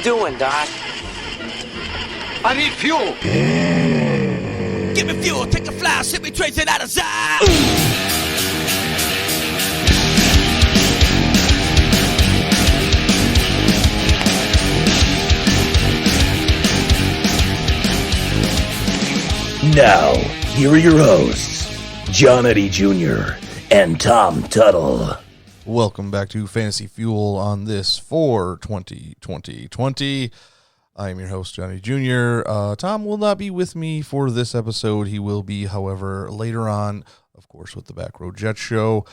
doing, Doc? I need fuel. Give me fuel, take a fly, send me tracing out of sight. Now, here are your hosts, John Eddie Jr. and Tom Tuttle. Welcome back to Fantasy Fuel on this 4/20/2020. I am your host, Johnny Jr. Tom will not be with me for this episode. He will be, however, later on, of course, with the Back Row Jets show.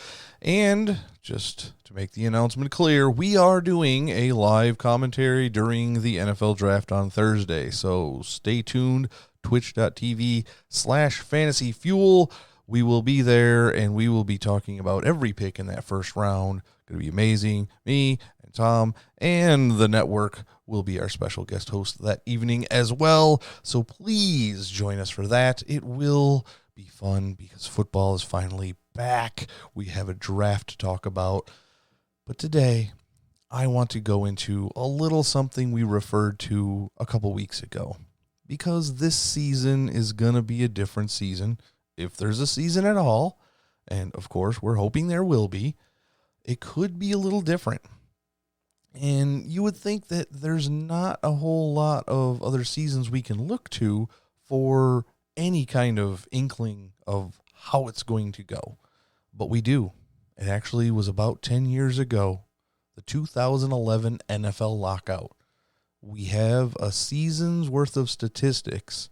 And just to make the announcement clear, we are doing a live commentary during the NFL draft on Thursday. So stay tuned, twitch.tv/fantasyfuel. We will be there, and we will be talking about every pick in that first round. Going to be amazing. Me and Tom and the network will be our special guest host that evening as well. So please join us for that. It will be fun because football is finally back. We have a draft to talk about. But today, I want to go into a little something we referred to a couple weeks ago. Because this season is going to be a different season. If there's a season at all, and of course we're hoping there will be, it could be a little different. And you would think that there's not a whole lot of other seasons we can look to for any kind of inkling of how it's going to go. But we do. It actually was about 10 years ago, the 2011 NFL Lockout. We have a season's worth of statistics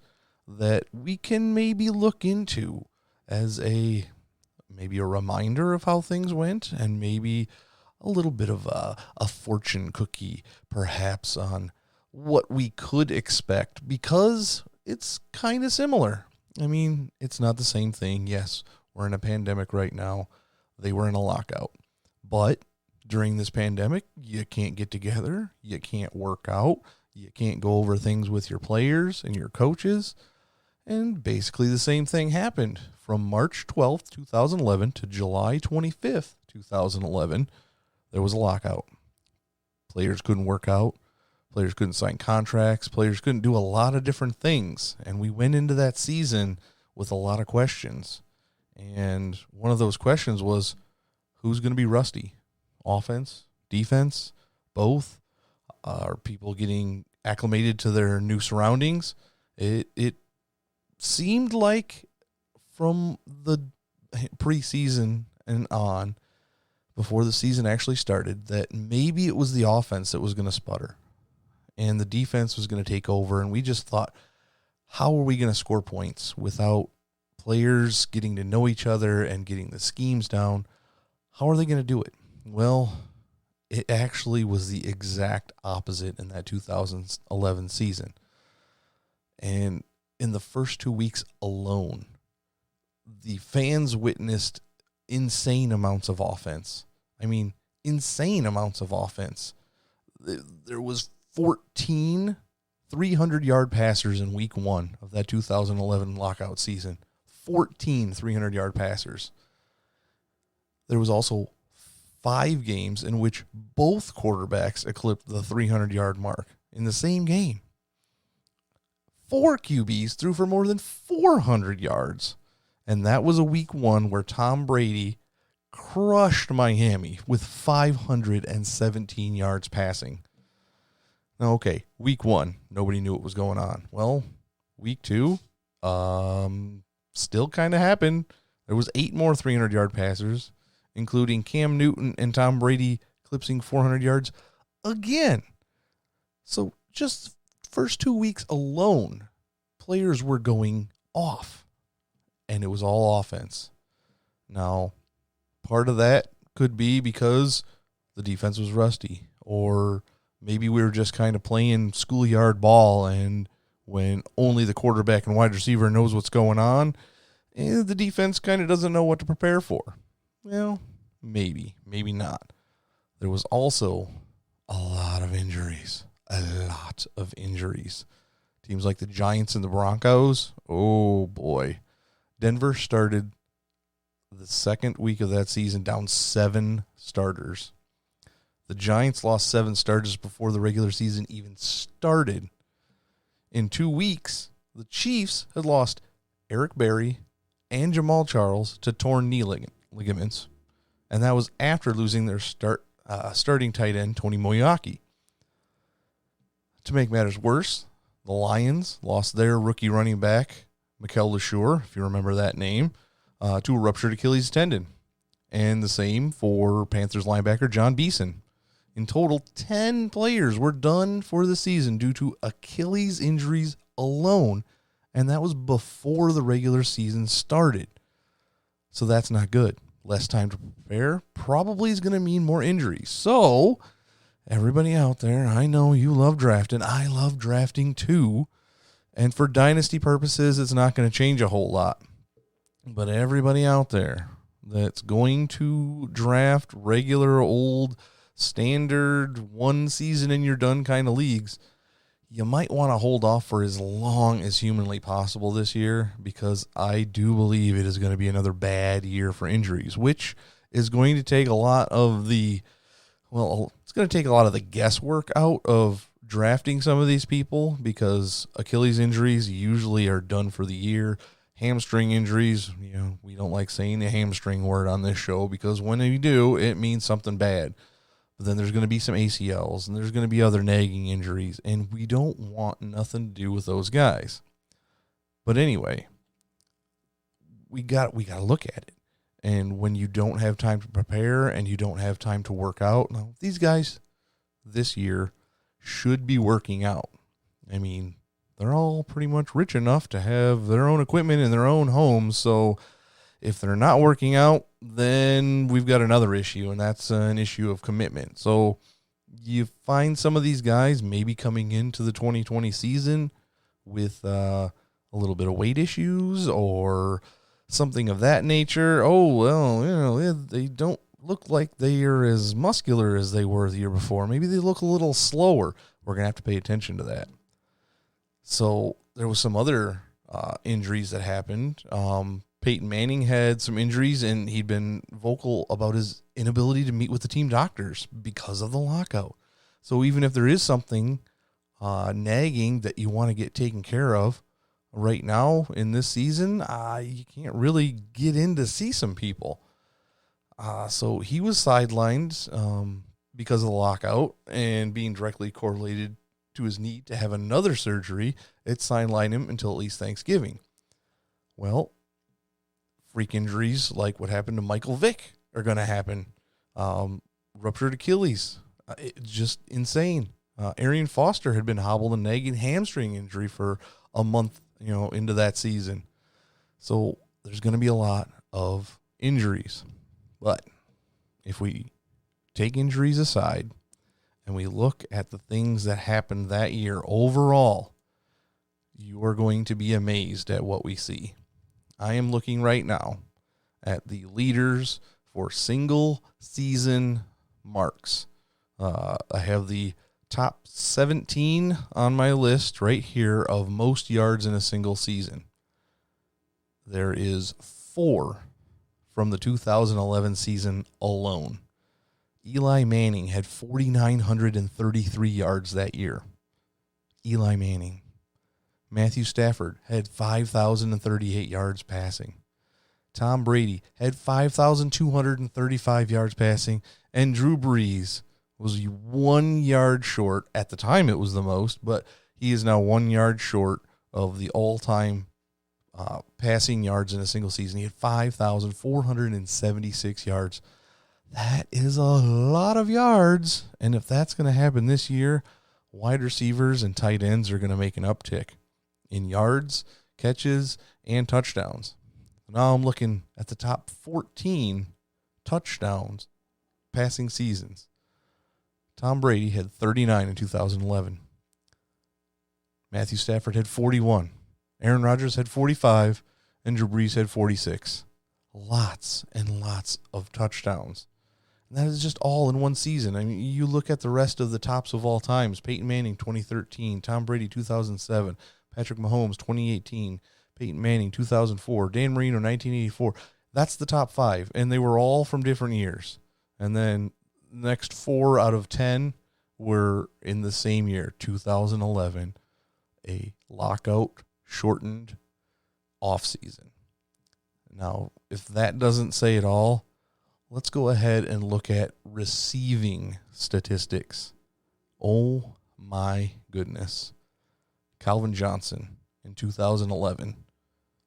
that we can maybe look into as maybe a reminder of how things went, and maybe a little bit of a fortune cookie perhaps on what we could expect, because it's kind of similar. I mean, it's not the same thing. Yes, we're in a pandemic right now. They were in a lockout. But during this pandemic, you can't get together, you can't work out, you can't go over things with your players and your coaches. And basically the same thing happened from March 12th, 2011 to July 25th, 2011. There was a lockout. Players couldn't work out. Players couldn't sign contracts. Players couldn't do a lot of different things. And we went into that season with a lot of questions. And one of those questions was, who's going to be rusty? Offense? Defense? Both? Are people getting acclimated to their new surroundings? It seemed like from the preseason and on, before the season actually started, that maybe it was the offense that was going to sputter and the defense was going to take over. And we just thought, how are we going to score points without players getting to know each other and getting the schemes down? How are they going to do it? Well, it actually was the exact opposite in that 2011 season. And in the first 2 weeks alone, the fans witnessed insane amounts of offense. I mean, insane amounts of offense. There was 14 300-yard passers in week one of that 2011 lockout season. 14 300-yard passers. There was also 5 games in which both quarterbacks eclipsed the 300-yard mark in the same game. 4 QBs threw for more than 400 yards. And that was a week one where Tom Brady crushed Miami with 517 yards passing. Now, okay, week one, nobody knew what was going on. Well, week two, still kind of happened. There was 8 more 300-yard passers, including Cam Newton and Tom Brady eclipsing 400 yards again. So just first 2 weeks alone, players were going off, and it was all offense. Now, part of that could be because the defense was rusty, or maybe we were just kind of playing schoolyard ball, and when only the quarterback and wide receiver knows what's going on, the defense kind of doesn't know what to prepare for. Well, maybe not. There was also a lot of injuries. Teams like the Giants and the Broncos, oh boy. Denver started the second week of that season down 7 starters. The Giants lost 7 starters before the regular season even started. In 2 weeks, the Chiefs had lost Eric Berry and Jamal Charles to torn knee ligaments, and that was after losing their starting tight end, Tony Moyaki. To make matters worse, the Lions lost their rookie running back, Mikel LeSure, if you remember that name, to a ruptured Achilles tendon. And the same for Panthers linebacker John Beeson. In total, 10 players were done for the season due to Achilles injuries alone, and that was before the regular season started. So that's not good. Less time to prepare probably is going to mean more injuries. So, everybody out there, I know you love drafting. I love drafting too. And for dynasty purposes, it's not going to change a whole lot. But everybody out there that's going to draft regular old standard 1 season and you're done kind of leagues, you might want to hold off for as long as humanly possible this year, because I do believe it is going to be another bad year for injuries, which is going to take a lot of the, it's going to take a lot of the guesswork out of drafting some of these people, because Achilles injuries usually are done for the year. Hamstring injuries, we don't like saying the hamstring word on this show, because when you do, it means something bad. But then there's going to be some ACLs, and there's going to be other nagging injuries, and we don't want nothing to do with those guys. But anyway, we got to look at it. And when you don't have time to prepare and you don't have time to work out, now these guys this year should be working out. I mean, they're all pretty much rich enough to have their own equipment in their own homes, so if they're not working out, then we've got another issue, and that's an issue of commitment. So you find some of these guys maybe coming into the 2020 season with a little bit of weight issues or something of that nature. Oh, well, they don't look like they are as muscular as they were the year before. Maybe they look a little slower. We're going to have to pay attention to that. So there was some other injuries that happened. Peyton Manning had some injuries, and he'd been vocal about his inability to meet with the team doctors because of the lockout. So even if there is something nagging that you want to get taken care of right now in this season, you can't really get in to see some people. So he was sidelined because of the lockout, and being directly correlated to his need to have another surgery, it sidelined him until at least Thanksgiving. Well, freak injuries like what happened to Michael Vick are going to happen. Ruptured Achilles, just insane. Arian Foster had been hobbled and nagging hamstring injury for a month, into that season. So there's going to be a lot of injuries. But if we take injuries aside and we look at the things that happened that year overall, you are going to be amazed at what we see. I am looking right now at the leaders for single season marks. I have the top 17 on my list right here of most yards in a single season. There is 4 from the 2011 season alone. Eli Manning had 4,933 yards that year. Eli Manning. Matthew Stafford had 5,038 yards passing. Tom Brady had 5,235 yards passing. And Drew Brees was 1 yard short. At the time, it was the most, but he is now 1 yard short of the all-time passing yards in a single season. He had 5,476 yards. That is a lot of yards. And if that's going to happen this year, wide receivers and tight ends are going to make an uptick in yards, catches, and touchdowns. Now I'm looking at the top 14 touchdowns passing seasons. Tom Brady had 39 in 2011. Matthew Stafford had 41. Aaron Rodgers had 45, and Drew Brees had 46. Lots and lots of touchdowns. And that is just all in one season. I mean, you look at the rest of the tops of all times. Peyton Manning, 2013. Tom Brady, 2007. Patrick Mahomes, 2018. Peyton Manning, 2004. Dan Marino, 1984. That's the top 5, and they were all from different years. And then next 4 out of 10 were in the same year, 2011, a lockout shortened off season. Now, if that doesn't say it all, let's go ahead and look at receiving statistics. Oh my goodness. Calvin Johnson in 2011,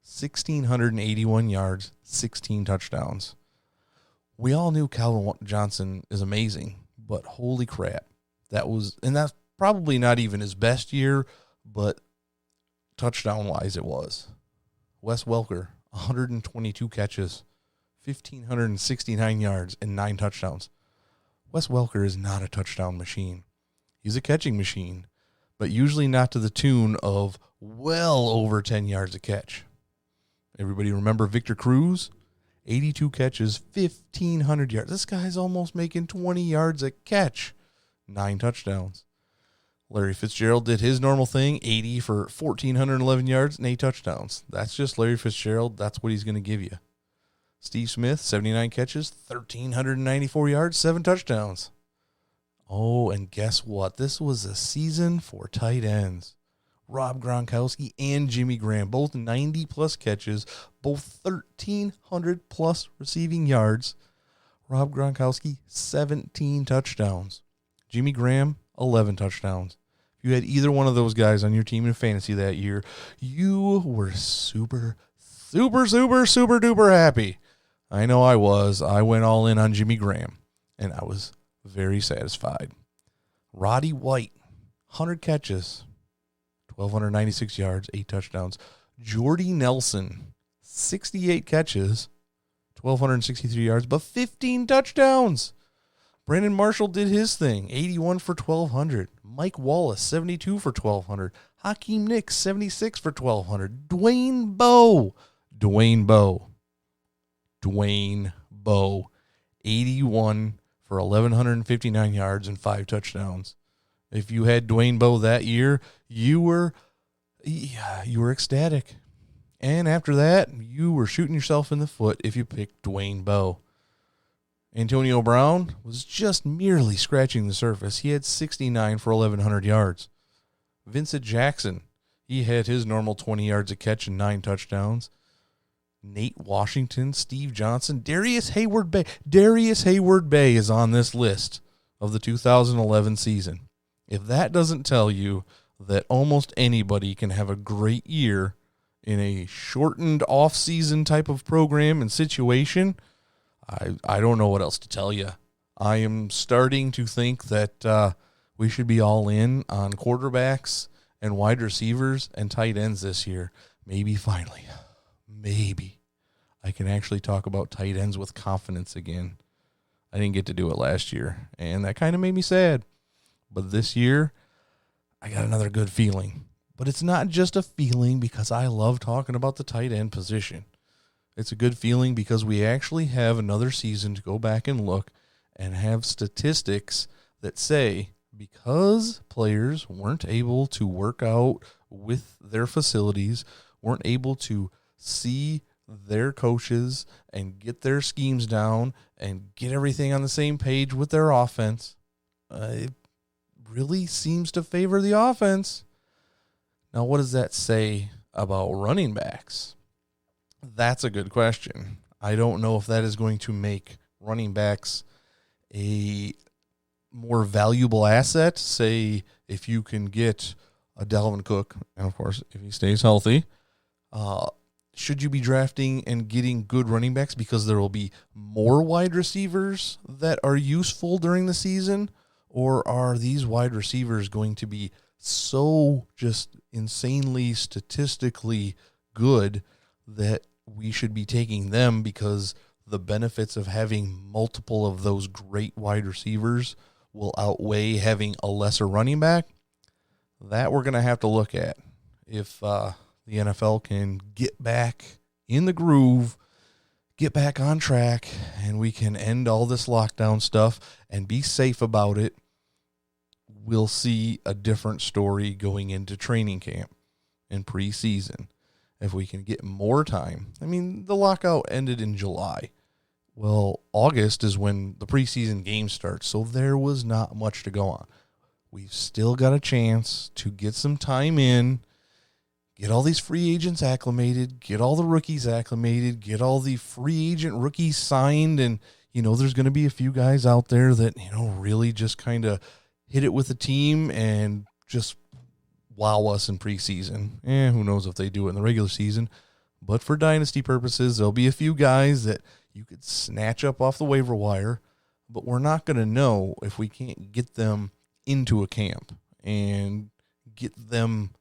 1,681 yards, 16 touchdowns. We all knew Calvin Johnson is amazing, but holy crap. That's probably not even his best year, but touchdown-wise it was. Wes Welker, 122 catches, 1,569 yards, and 9 touchdowns. Wes Welker is not a touchdown machine. He's a catching machine, but usually not to the tune of well over 10 yards a catch. Everybody remember Victor Cruz? 82 catches, 1,500 yards. This guy's almost making 20 yards a catch. 9 touchdowns. Larry Fitzgerald did his normal thing, 80 for 1,411 yards and 8 touchdowns. That's just Larry Fitzgerald. That's what he's going to give you. Steve Smith, 79 catches, 1,394 yards, 7 touchdowns. Oh, and guess what? This was a season for tight ends. Rob Gronkowski and Jimmy Graham, both 90-plus catches, both 1,300-plus receiving yards. Rob Gronkowski, 17 touchdowns. Jimmy Graham, 11 touchdowns. If you had either one of those guys on your team in fantasy that year, you were super duper happy. I know I was. I went all in on Jimmy Graham, and I was very satisfied. Roddy White, 100 catches, 1,296 yards, 8 touchdowns. Jordy Nelson, 68 catches, 1,263 yards, but 15 touchdowns. Brandon Marshall did his thing, 81 for 1,200. Mike Wallace, 72 for 1,200. Hakeem Nicks, 76 for 1,200. Dwayne Bowe, 81 for 1,159 yards and 5 touchdowns. If you had Dwayne Bowe that year, you were ecstatic. And after that, you were shooting yourself in the foot if you picked Dwayne Bowe. Antonio Brown was just merely scratching the surface. He had 69 for 1,100 yards. Vincent Jackson, he had his normal 20 yards a catch and 9 touchdowns. Nate Washington, Steve Johnson, Darius Hayward Bay. Darius Hayward Bay is on this list of the 2011 season. If that doesn't tell you that almost anybody can have a great year in a shortened off-season type of program and situation, I don't know what else to tell you. I am starting to think that we should be all in on quarterbacks and wide receivers and tight ends this year. Maybe finally, I can actually talk about tight ends with confidence again. I didn't get to do it last year, and that kind of made me sad. But this year, I got another good feeling. But it's not just a feeling because I love talking about the tight end position. It's a good feeling because we actually have another season to go back and look and have statistics that say because players weren't able to work out with their facilities, weren't able to see their coaches and get their schemes down and get everything on the same page with their offense, it really seems to favor the offense. Now, what does that say about running backs? That's a good question. I don't know if that is going to make running backs a more valuable asset. Say, if you can get a Dalvin Cook, and of course, if he stays healthy, should you be drafting and getting good running backs because there will be more wide receivers that are useful during the season? Or are these wide receivers going to be so just insanely statistically good that we should be taking them because the benefits of having multiple of those great wide receivers will outweigh having a lesser running back? That we're going to have to look at. If the NFL can get back in the groove, get back on track, and we can end all this lockdown stuff and be safe about it, we'll see a different story going into training camp and preseason. If we can get more time. I mean, the lockout ended in July. Well, August is when the preseason game starts, so there was not much to go on. We've still got a chance to get some time in, get all these free agents acclimated, get all the rookies acclimated, get all the free agent rookies signed, and, there's going to be a few guys out there that, really just kind of hit it with the team and just wow us in preseason. Who knows if they do it in the regular season. But for dynasty purposes, there'll be a few guys that you could snatch up off the waiver wire, but we're not going to know if we can't get them into a camp and get them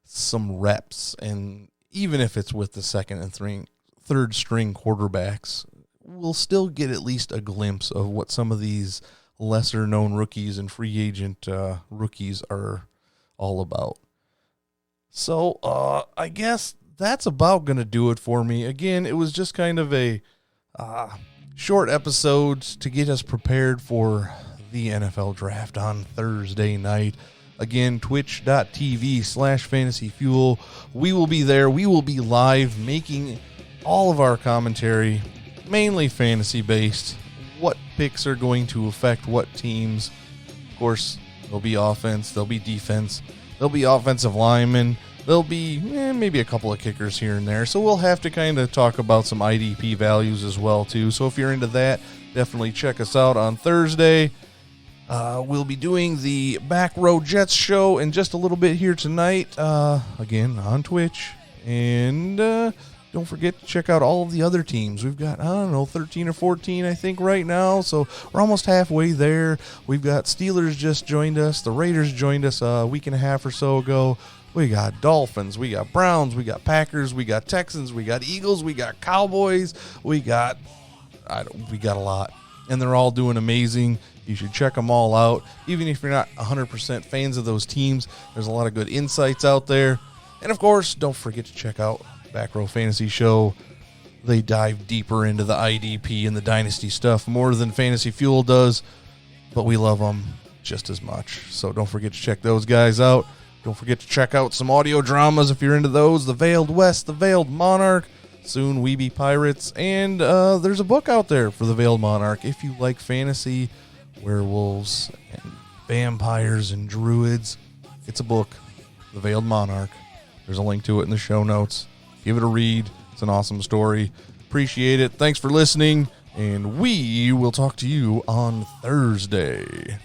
some reps. And even if it's with the second and third string quarterbacks, we'll still get at least a glimpse of what some of these lesser known rookies and free agent rookies are all about. So I guess that's about going to do it for me. Again, it was just kind of a short episode to get us prepared for the NFL draft on Thursday night. Again, twitch.tv/fantasyfuel. We will be there. We will be live making all of our commentary, mainly fantasy based. What picks are going to affect what teams. Of course, there'll be offense, there'll be defense, there'll be offensive linemen. There'll be maybe a couple of kickers here and there. So we'll have to kind of talk about some IDP values as well, too. So if you're into that, definitely check us out on Thursday. We'll be doing the Back Row Jets show in just a little bit here tonight, again, on Twitch. And don't forget to check out all of the other teams. We've got, 13 or 14, I think, right now. So we're almost halfway there. We've got Steelers just joined us. The Raiders joined us a week and a half or so ago. We got Dolphins, we got Browns, we got Packers, we got Texans, we got Eagles, we got Cowboys, we got a lot. And they're all doing amazing. You should check them all out. Even if you're not 100% fans of those teams, there's a lot of good insights out there. And, of course, don't forget to check out Back Row Fantasy Show. They dive deeper into the IDP and the Dynasty stuff more than Fantasy Fuel does, but we love them just as much. So don't forget to check those guys out. Don't forget to check out some audio dramas if you're into those. The Veiled West, The Veiled Monarch, soon We Be Pirates, and there's a book out there for The Veiled Monarch. If you like fantasy, werewolves, and vampires, and druids, it's a book, The Veiled Monarch. There's a link to it in the show notes. Give it a read. It's an awesome story. Appreciate it. Thanks for listening, and we will talk to you on Thursday.